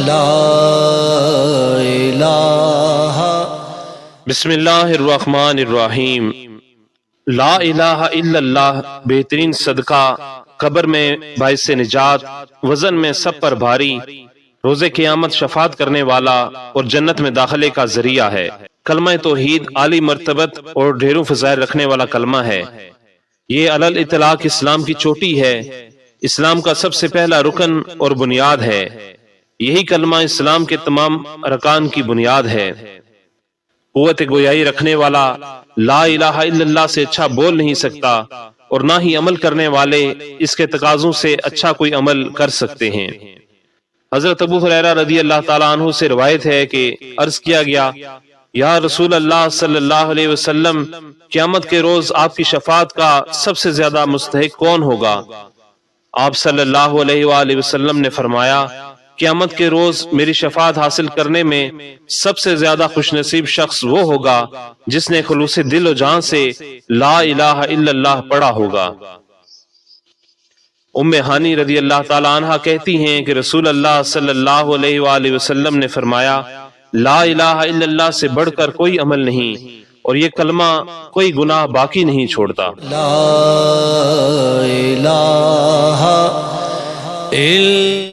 لا الہ بسم اللہ الرحمن الرحیم۔ لا الہ الا اللہ بہترین صدقہ، قبر میں باعث نجات، وزن میں سب پر بھاری، روز قیامت شفاعت کرنے والا اور جنت میں داخلے کا ذریعہ ہے۔ کلمہ توحید عالی مرتبت اور ڈھیروں فضائل رکھنے والا کلمہ ہے۔ یہ علی الاطلاق اسلام کی چوٹی ہے، اسلام کا سب سے پہلا رکن اور بنیاد ہے۔ یہی کلمہ اسلام کے تمام ارکان کی بنیاد ہے۔ قوت گویائی رکھنے والا لا الہ الا اللہ سے اچھا بول نہیں سکتا، اور نہ ہی عمل کرنے والے اس کے تقاضوں سے اچھا کوئی عمل کر سکتے ہیں۔ حضرت ابو ہریرہ رضی اللہ تعالیٰ عنہ سے روایت ہے کہ عرض کیا گیا، یا رسول اللہ صلی اللہ علیہ وسلم، قیامت کے روز آپ کی شفاعت کا سب سے زیادہ مستحق کون ہوگا؟ آپ صلی اللہ علیہ وآلہ وسلم نے فرمایا، قیامت کے روز میری شفاعت حاصل کرنے میں سب سے زیادہ خوش نصیب شخص وہ ہوگا جس نے خلوص دل و جان سے لا الہ الا اللہ پڑھا ہوگا۔ ام ہانی رضی اللہ تعالیٰ عنہ کہتی ہیں کہ رسول اللہ صلی اللہ علیہ وآلہ وسلم نے فرمایا، لا الہ الا اللہ سے بڑھ کر کوئی عمل نہیں، اور یہ کلمہ کوئی گناہ باقی نہیں چھوڑتا۔ لا الہ الا